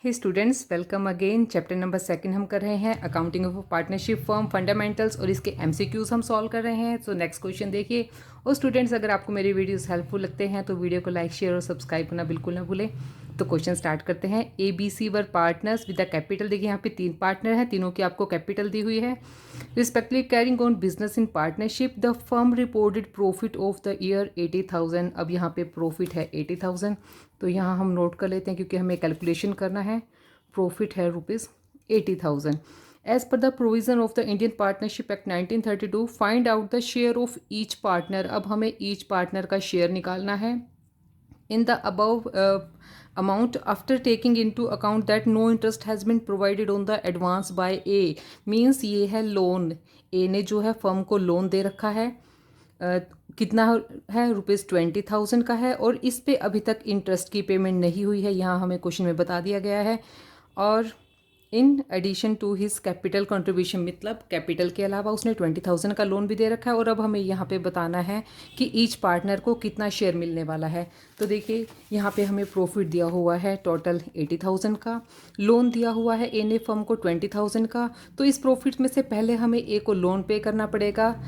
हे students, welcome again. Chapter number 2 हम कर रहे हैं accounting of partnership firm fundamentals और इसके एमसीक्यूज हम सॉल्व कर रहे हैं। सो नेक्स्ट क्वेश्चन देखिए। और स्टूडेंट्स, अगर आपको मेरी वीडियोस हेल्पफुल लगते हैं तो वीडियो को लाइक, शेयर और सब्सक्राइब करना बिल्कुल ना भूलें। तो क्वेश्चन स्टार्ट करते हैं। ABC were partners with the capital. देखिए यहाँ पे 3 पार्टनर हैं, तीनों की आपको कैपिटल दी हुई है। Respectively carrying on business in partnership, the firm reported profit of the year 80,000। अब यहाँ पे प्रॉफिट है 80,000, तो यहाँ हम नोट कर लेते हैं क्योंकि हमें कैलकुलेशन करना है। प्रॉफिट है ₹80,000। As per the provision of the Indian Partnership Act 1932, find out the share of each partner. अब हमें ईच पार्टनर का शेयर निकालना है। In the above amount after taking into account that no interest has been provided on the advance by A. Means ये है loan. ए ने जो है फर्म को लोन दे रखा है। कितना है? ₹20,000 का है और इस पे अभी तक इंटरेस्ट की पेमेंट नहीं हुई है, यहाँ हमें क्वेश्चन में बता दिया गया है। और in addition to his capital contribution, मतलब कैपिटल के अलावा उसने 20,000 का लोन भी दे रखा है। और अब हमें यहाँ पे बताना है कि ईच पार्टनर को कितना शेयर मिलने वाला है। तो देखिए यहाँ पे हमें प्रॉफिट दिया हुआ है टोटल 80,000 का, लोन दिया हुआ है ए ने फर्म को 20,000 का। तो इस प्रॉफिट में से पहले हमें ए को लोन पे करना पड़ेगा,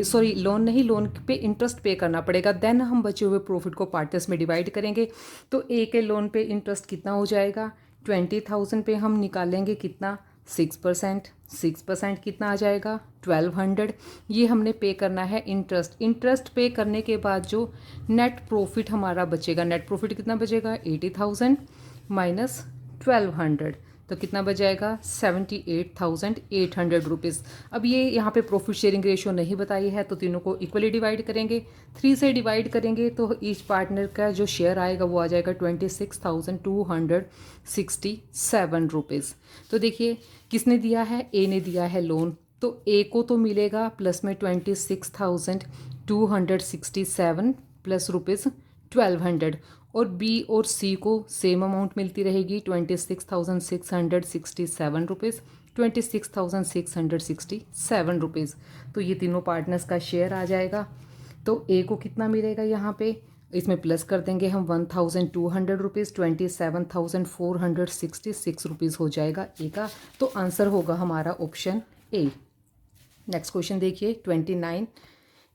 सॉरी लोन नहीं, लोन पे इंटरेस्ट पे करना पड़ेगा। देन हम बचे हुए प्रॉफिट को पार्टनर्स में डिवाइड करेंगे। तो ए के लोन पे इंटरेस्ट कितना हो जाएगा? 20,000 पे हम निकालेंगे कितना? 6%। 6% कितना आ जाएगा? 1200। ये हमने पे करना है इंटरेस्ट। इंटरेस्ट पे करने के बाद जो नेट प्रॉफिट हमारा बचेगा, नेट प्रॉफिट कितना बचेगा? 80,000 माइनस 1200, तो कितना बच जाएगा? 78,800 रुपीज़। अब ये यहाँ पे प्रॉफिट शेयरिंग रेशियो नहीं बताई है, तो तीनों को इक्वली डिवाइड करेंगे। 3 से डिवाइड करेंगे तो ईच पार्टनर का जो शेयर आएगा वो आ जाएगा 26,267 रुपीज़। तो देखिए किसने दिया है? ए ने दिया है लोन, तो ए को तो मिलेगा प्लस में 26,267 प्लस रुपीज़ 1200, और बी और सी को सेम अमाउंट मिलती रहेगी 26,667 रुपीज़, 26,667 रुपीज़। तो ये तीनों पार्टनर्स का शेयर आ जाएगा। तो ए को कितना मिलेगा? यहाँ पे इसमें प्लस कर देंगे हम 1,200 रुपीज़, 27,466 रुपीज़ हो जाएगा ए का। तो आंसर होगा हमारा ऑप्शन ए। नेक्स्ट क्वेश्चन देखिए 29।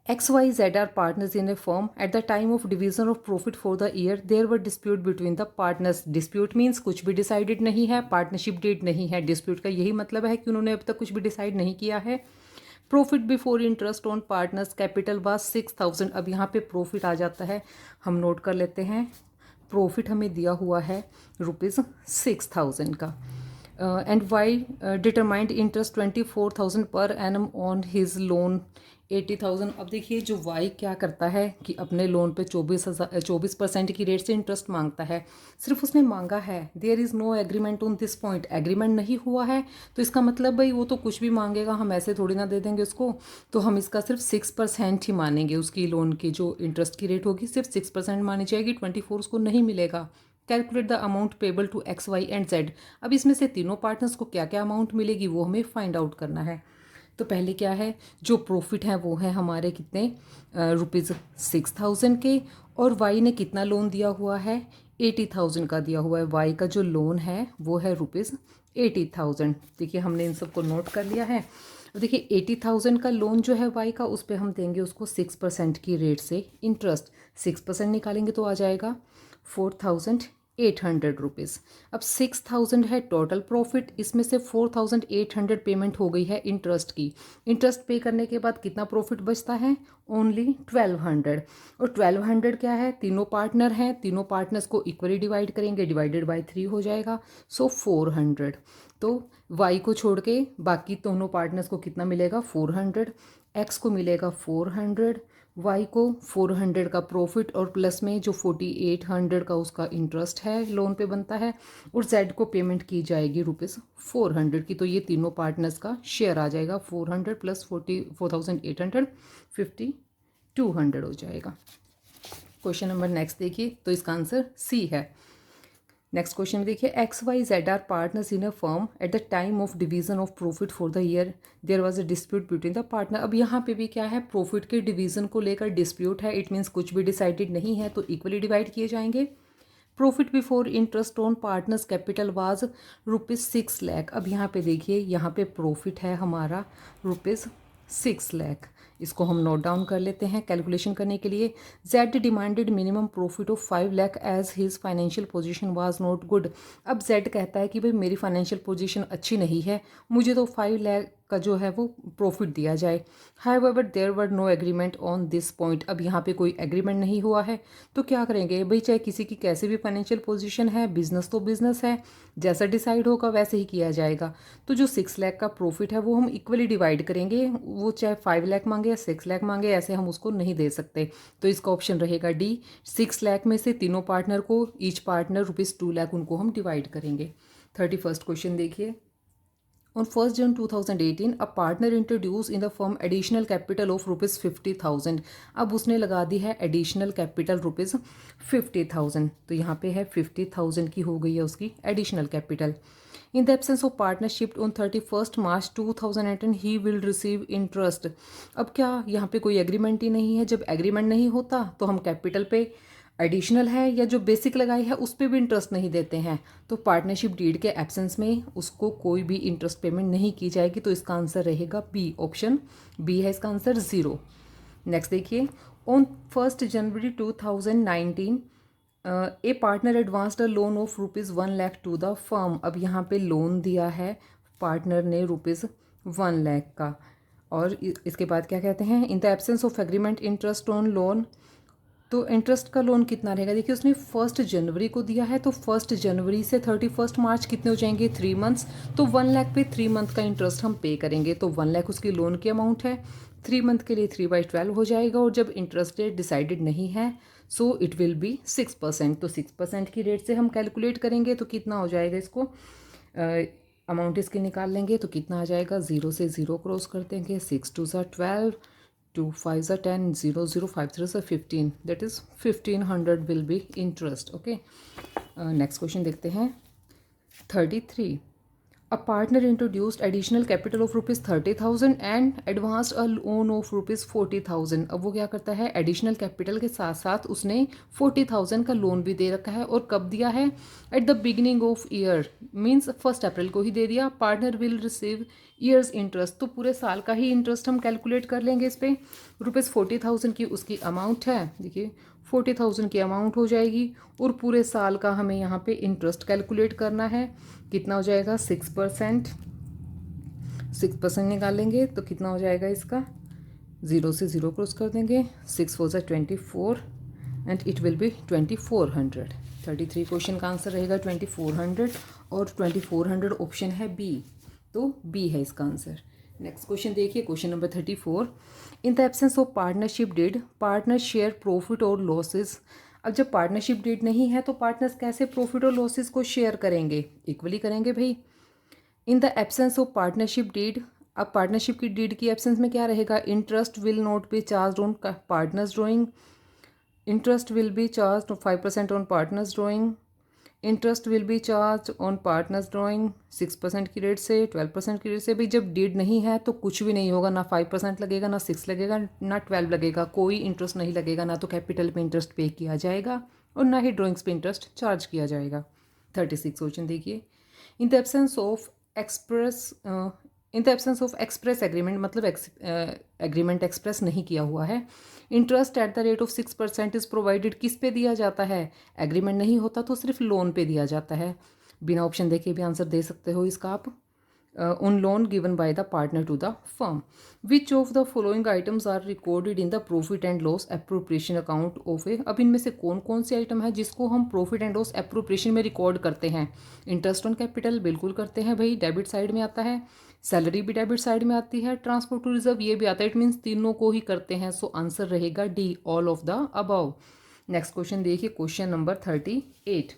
XYZ are partners in a firm. At the time of division of profit for the year, there were dispute between the partners. Dispute means कुछ भी decided नहीं है, पार्टनरशिप डेट नहीं है। Dispute का यही मतलब है कि उन्होंने अब तक कुछ भी डिसाइड नहीं किया है। Profit before interest on partners capital was 6,000। अब यहाँ पे प्रॉफिट आ जाता है, हम नोट कर लेते हैं। प्रॉफिट हमें दिया हुआ है ₹6,000 का। And Y determined interest 24,000 per annum on his loan 80,000। अब देखिए जो वाई क्या करता है कि अपने लोन पे 24% की रेट से इंटरेस्ट मांगता है। सिर्फ उसने मांगा है, there is no agreement on this point. Agreement नहीं हुआ है तो इसका मतलब भाई वो तो कुछ भी मांगेगा, हम ऐसे थोड़ी ना दे देंगे उसको। तो हम इसका सिर्फ 6% ही मानेंगे। उसकी लोन की जो इंटरेस्ट की रेट होगी सिर्फ 6% मानी जाएगी, 24 उसको नहीं मिलेगा। Calculate the amount payable to X, Y and Z. अब इसमें से तीनों पार्टनर्स को क्या क्या अमाउंट मिलेगी वो हमें फाइंड आउट करना है। तो पहले क्या है, जो प्रॉफिट है वो है हमारे कितने? ₹6,000 के। और वाई ने कितना लोन दिया हुआ है? 80,000 का दिया हुआ है। वाई का जो लोन है वो है ₹80,000। देखिए हमने इन सबको नोट कर लिया है। देखिए 80,000 का लोन जो है वाई का, उस पर हम देंगे उसको 6% की रेट से इंटरेस्ट। 6% निकालेंगे तो आ जाएगा 4,800 रुपीज़। अब 6,000 है टोटल प्रॉफिट, इसमें से 4,800 पेमेंट हो गई है इंटरेस्ट की। इंटरेस्ट पे करने के बाद कितना प्रॉफिट बचता है? ओनली 1,200। और 1,200 क्या है? तीनों पार्टनर हैं, तीनों पार्टनर्स को इक्वली डिवाइड करेंगे, डिवाइडेड बाय 3 हो जाएगा। सो 400। तो वाई को छोड़ के बाकी दोनों पार्टनर्स को कितना मिलेगा? 400। एक्स को मिलेगा 400, वाई को 400 का प्रॉफिट और प्लस में जो 4,800 का उसका इंटरेस्ट है लोन पे बनता है, और जेड को पेमेंट की जाएगी ₹400 की। तो ये तीनों पार्टनर्स का शेयर आ जाएगा 400 प्लस 4,800 5,200 हो जाएगा। क्वेश्चन नंबर नेक्स्ट देखिए, तो इसका आंसर सी है। नेक्स्ट क्वेश्चन में देखिए, XYZ are partners in a firm at the time of division of profit for the year there was a dispute between the partner. अब यहाँ पे भी क्या है, प्रॉफिट के डिवीजन को लेकर डिस्प्यूट है। इट मीन्स कुछ भी डिसाइडेड नहीं है, तो इक्वली डिवाइड किए जाएंगे। Profit before interest on partners capital was ₹6 lakh. अब यहाँ पे देखिए, यहाँ पे प्रॉफिट है हमारा ₹6 लाख। इसको हम नोट डाउन कर लेते हैं कैलकुलेशन करने के लिए। Z demanded minimum profit of 5 lakh as his financial position was not good. अब जेड कहता है कि भाई मेरी फाइनेंशियल पोजीशन अच्छी नहीं है, मुझे तो 5 लाख का जो है वो प्रॉफिट दिया जाए। However there were no agreement on this point. अब यहाँ पे कोई एग्रीमेंट नहीं हुआ है, तो क्या करेंगे भाई, चाहे किसी की कैसे भी फाइनेंशियल पोजीशन है, बिजनेस तो बिजनेस है, जैसा डिसाइड होगा वैसे ही किया जाएगा। तो जो 6 लाख का प्रॉफिट है वो हम इक्वली डिवाइड करेंगे, वो चाहे 5 लाख मांगे या 6 लाख मांगे, ऐसे हम उसको नहीं दे सकते। तो इसका ऑप्शन रहेगा डी। 6 लाख में से तीनों पार्टनर को, ईच पार्टनर ₹2 लाख, उनको हम डिवाइड करेंगे। 31st क्वेश्चन देखिए। On 1st June 2018, a partner introduced in the firm additional capital of ₹50,000। अब उसने लगा दी है एडिशनल कैपिटल ₹50,000। तो यहाँ पे है 50,000 की हो गई है उसकी additional capital. In the absence of partnership on 31st March 2018 he will receive interest. अब क्या यहाँ पे कोई एग्रीमेंट ही नहीं है। जब एग्रीमेंट नहीं होता तो हम कैपिटल पे एडिशनल है या जो बेसिक लगाई है उस पर भी इंटरेस्ट नहीं देते हैं। तो पार्टनरशिप डीड के एब्सेंस में उसको कोई भी इंटरेस्ट पेमेंट नहीं की जाएगी। तो इसका आंसर रहेगा बी, ऑप्शन बी है इसका आंसर, 0। नेक्स्ट देखिए। On 1st January 2019 A partner advanced a loan of ₹1 lakh to the firm. अब यहाँ पे लोन दिया है पार्टनर ने ₹1 लाख का। और इसके बाद क्या कहते हैं, इन the absence of agreement interest on loan. तो इंटरेस्ट का लोन कितना रहेगा, देखिए उसने 1 जनवरी को दिया है, तो 1 जनवरी से 31 मार्च कितने हो जाएंगे, 3 मंथ्स। तो 1 लाख पे 3 मंथ का इंटरेस्ट हम पे करेंगे। तो 1 लाख उसकी लोन की अमाउंट है, 3 मंथ के लिए 3/12 हो जाएगा। और जब इंटरेस्ट रेट डिसाइडेड नहीं है सो इट विल बी 6%। तो 6% की रेट से हम कैलकुलेट करेंगे तो कितना हो जाएगा, इसको अमाउंट इसकी निकाल लेंगे तो कितना आ जाएगा, 0 से 0 क्रॉस कर देंगे, 6 2 12, 2 5 10, 0 0 5 3 15, that is 1500 will be interest. Okay, next question देखते हैं। 33, a partner introduced additional capital of ₹30,000 and advanced a loan of ₹40,000। अब वो क्या करता है, एडिशनल कैपिटल के साथ साथ उसने 40,000 का लोन भी दे रखा है। और कब दिया है, at the beginning of year, means 1 अप्रैल को ही दे दिया। Partner will receive years interest, तो पूरे साल का ही इंटरेस्ट हम कैलकुलेट कर लेंगे इस पर। ₹40,000 की उसकी अमाउंट है, देखिए 40,000 की अमाउंट हो जाएगी और पूरे साल का हमें यहाँ पे इंटरेस्ट कैलकुलेट करना है। कितना हो जाएगा, 6%। 6% निकालेंगे तो कितना हो जाएगा इसका, 0 से 0 क्रॉस कर देंगे, 6 4 24 and it will be 2400। 33 question का आंसर रहेगा 2400 और 2400 ऑप्शन है बी, तो बी है इसका आंसर। नेक्स्ट क्वेश्चन देखिए, question number 34। In the absence of partnership deed, partner share profit और लॉसेस। अब जब पार्टनरशिप डीड नहीं है तो पार्टनर्स कैसे प्रॉफिट और लॉसेस को शेयर करेंगे, इक्वली करेंगे भाई। In the absence of partnership deed, अब पार्टनरशिप की डीड की एब्सेंस में क्या रहेगा, interest will not be charge on partners drawing, interest will be charge 5% on partners drawing, interest will be charge on partners drawing 6% की rate से, 12% की rate से। भाई जब डीड नहीं है तो कुछ भी नहीं होगा, ना 5% लगेगा, ना 6 लगेगा, ना 12 लगेगा, कोई इंटरेस्ट नहीं लगेगा, ना तो कैपिटल पे इंटरेस्ट पे किया जाएगा और ना ही ड्रॉइंग्स पे इंटरेस्ट चार्ज किया जाएगा। 36 क्वेश्चन देखिए। इन the absence of express agreement, मतलब एग्रीमेंट एक्सप्रेस नहीं किया हुआ है। Interest at the rate of 6% is provided, किस पे दिया जाता है, एग्रीमेंट नहीं होता तो सिर्फ लोन पे दिया जाता है। बिना ऑप्शन देखे भी आंसर दे सकते हो इसका आप। On loan given by the partner to the firm. Which of the following items are recorded in the profit and loss appropriation account of A. अब इनमें से कौन कौन से आइटम है जिसको हम प्रॉफिट एंड लॉस एप्रोप्रिएशन में रिकॉर्ड करते हैं। इंटरेस्ट ऑन कैपिटल बिल्कुल करते हैं भाई, डेबिट साइड में आता है। सैलरी भी डेबिट साइड में आती है। ट्रांसपोर्ट टू रिजर्व ये भी आता है। इट मीन्स तीनों को ही करते हैं। सो आंसर रहेगा D, all of the above. Next question देखिए, क्वेश्चन नंबर 38।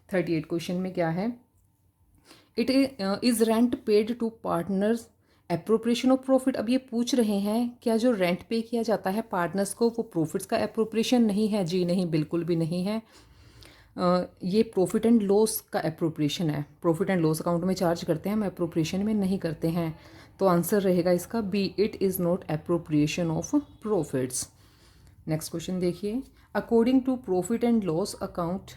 38 क्वेश्चन में क्या है, it is rent paid to partners appropriation of profit. अब ये पूछ रहे हैं क्या जो रेंट पे किया जाता है पार्टनर्स को वो प्रॉफिट्स का एप्रोप्रिएशन नहीं है। जी नहीं, बिल्कुल भी नहीं है। ये प्रॉफिट एंड लॉस का एप्रोप्रिएशन है। प्रॉफिट एंड लॉस अकाउंट में चार्ज करते हैं, हम एप्रोप्रिएशन में नहीं करते हैं। तो आंसर रहेगा इसका B, it is not appropriation of profits. Next question देखिए, according to profit and loss account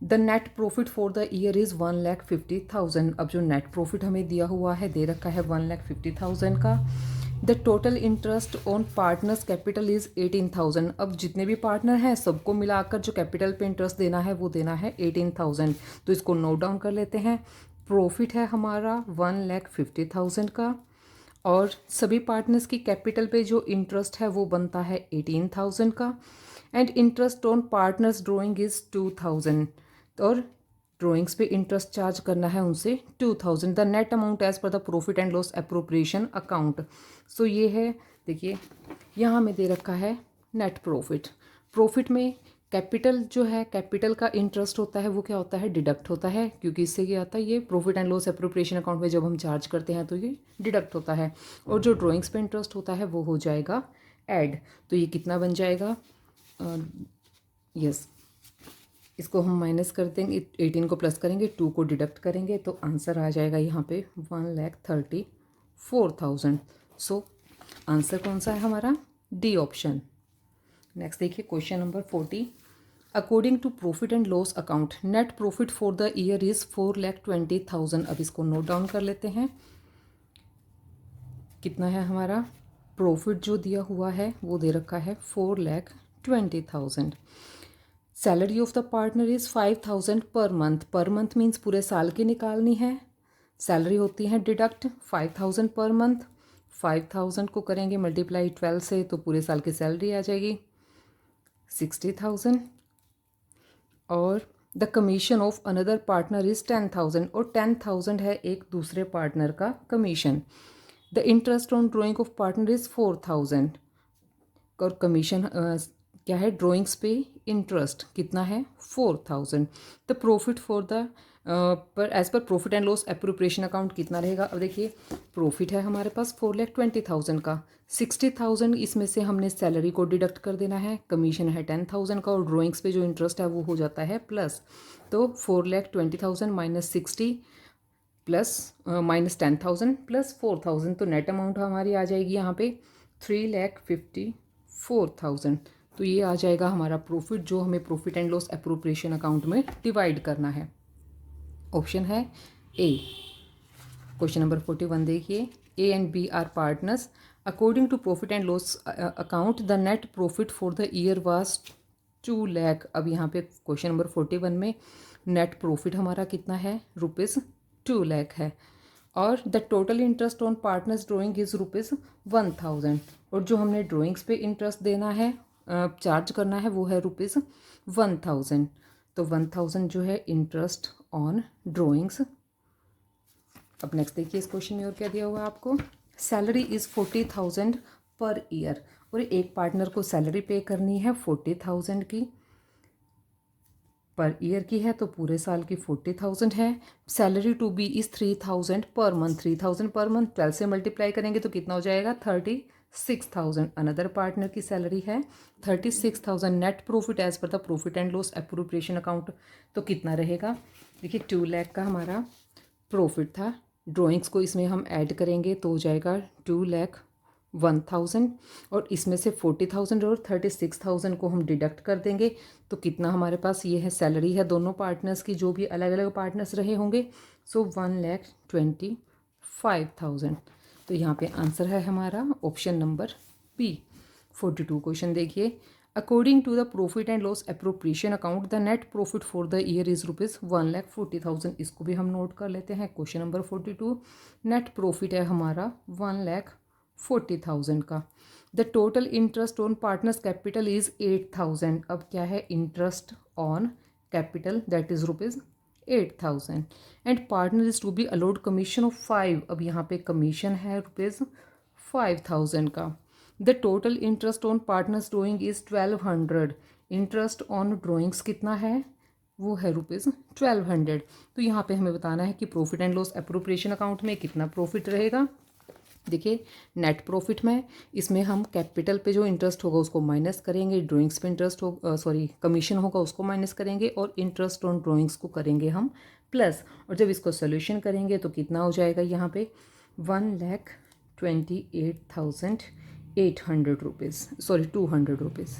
the net profit for the year is 1,50,000। अब जो नेट प्रॉफिट हमें दिया हुआ है, दे रखा है 1,50,000 का। The total interest on partners capital is 18,000। अब जितने भी पार्टनर हैं सबको मिलाकर जो कैपिटल पे इंटरेस्ट देना है वो देना है 18,000। तो इसको नोट डाउन कर लेते हैं। प्रॉफिट है हमारा 1,50,000 का, और सभी पार्टनर्स की कैपिटल पे जो इंटरेस्ट है वो बनता है 18,000 का। And interest on partners drawing is 2,000, और ड्राइंग्स पे इंटरेस्ट चार्ज करना है उनसे 2,000। The net amount as per the profit and loss appropriation account. So ये है, देखिए यहाँ हमें दे रखा है नेट प्रॉफिट। प्रॉफिट में कैपिटल जो है, कैपिटल का इंटरेस्ट होता है वो क्या होता है, डिडक्ट होता है, क्योंकि इससे क्या आता है, ये profit and loss appropriation account में जब हम चार्ज करते हैं तो ये डिडक्ट होता है। और जो ड्राइंग्स पे इंटरेस्ट होता है वो हो जाएगा ऐड। तो ये कितना बन जाएगा, यस, इसको हम माइनस कर देंगे, 18 को प्लस करेंगे, 2 को डिडक्ट करेंगे, तो आंसर आ जाएगा यहाँ पे 1,34,000। सो आंसर कौन सा है हमारा, डी ऑप्शन। नेक्स्ट देखिए question number 40। According to profit and loss account net profit for the year is 4,20,000। अब इसको नोट डाउन कर लेते हैं। कितना है हमारा प्रॉफिट, जो दिया हुआ है वो दे रखा है 4,20,000। Salary of the partner is 5,000 per month. Per month means पूरे साल की निकालनी है। सैलरी होती है डिडक्ट 5,000 पर मंथ। 5,000 को करेंगे मल्टीप्लाई 12 से तो पूरे साल की सैलरी आ जाएगी 60,000। और the commission of another partner is 10,000, और 10,000 है एक दूसरे पार्टनर का commission. The interest on drying of partner is 4,000, और कमीशन क्या है, ड्राइंग्स पे इंटरेस्ट कितना है 4,000। The profit for the per as per profit and loss appropriation account कितना रहेगा। अब देखिए प्रॉफिट है हमारे पास 4,20,000 का, 60,000 इसमें से हमने सैलरी को डिडक्ट कर देना है, कमीशन है 10,000 का, और ड्राइंग्स पे जो इंटरेस्ट है वो हो जाता है प्लस। तो 4,20,000 माइनस 60 प्लस माइनस 10,000 प्लस 4,000, तो नेट अमाउंट हमारी आ जाएगी यहाँ पे 3,54,000। तो ये आ जाएगा हमारा प्रॉफिट, जो हमें profit and loss appropriation account में डिवाइड करना है। ऑप्शन है ए। क्वेश्चन नंबर 41 देखिए। A and B are partners. According to profit and loss account the net profit for the year was 2 lakh. अब यहाँ पे क्वेश्चन नंबर 41 में नेट प्रॉफिट हमारा कितना है, रुपीज़ 2 लाख है, और the total interest on partners drawing is rupees 1,000, और जो हमने ड्राइंग्स पे इंटरेस्ट देना है, चार्ज करना है, वो है रुपीज़ 1,000। तो 1,000 जो है इंटरेस्ट ऑन ड्राइंग्स। अब नेक्स्ट देखिए इस क्वेश्चन में और क्या दिया हुआ है आपको। सैलरी इज़ 40,000 पर ईयर, और एक पार्टनर को सैलरी पे करनी है 40,000 की, पर ईयर की है तो पूरे साल की 40,000 है। Salary to be is 3,000 per month. 3,000 per month 12 से मल्टीप्लाई करेंगे तो कितना हो जाएगा 36,000। अनदर पार्टनर की सैलरी है 36,000। Net profit as per the profit and loss appropriation account तो कितना रहेगा, देखिए 2 लाख का हमारा प्रॉफिट था। ड्राइंग्स को इसमें हम ऐड करेंगे तो हो जाएगा 2,01,000, और इसमें से 40,000 और 36,000 को हम डिडक्ट कर देंगे तो कितना हमारे पास ये है, सैलरी है दोनों पार्टनर्स की, जो भी अलग अलग पार्टनर्स रहे होंगे, सो 1,25,000। तो यहाँ पे आंसर है हमारा ऑप्शन नंबर बी। 42 क्वेश्चन देखिए। According to the profit and loss appropriation account the net profit for the year is rupees 1,40,000। इसको भी हम नोट कर लेते हैं। क्वेश्चन नंबर 42, नेट प्रॉफिट है हमारा 1,40,000 का। The total interest on partners capital is 8,000। अब क्या है, interest on capital that is rupees 8,000 and partner is to be allowed commission of 5। अब यहाँ पे कमीशन है रुपीज़ 5,000 का। The total interest on partners drawing is 1,200। Interest on drawings कितना है, वो है रुपीज़ 1,200। तो यहाँ पे हमें बताना है कि profit and loss appropriation account में कितना प्रॉफिट रहेगा। देखिए नेट प्रॉफिट में इसमें हम कैपिटल पे जो इंटरेस्ट होगा उसको माइनस करेंगे, ड्राइंग्स पे इंटरेस्ट हो कमीशन होगा उसको माइनस करेंगे, और इंटरेस्ट ऑन ड्राइंग्स को करेंगे हम प्लस। और जब इसको सोल्यूशन करेंगे तो कितना हो जाएगा यहाँ पे 1,28,800 रुपीज़, 200 रुपीज़।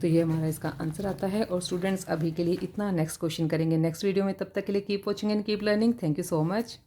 तो ये हमारा इसका आंसर आता है। और स्टूडेंट्स अभी के लिए इतना, नेक्स्ट क्वेश्चन करेंगे नेक्स्ट वीडियो में। तब तक के लिए keep watching and keep learning. Thank you so much.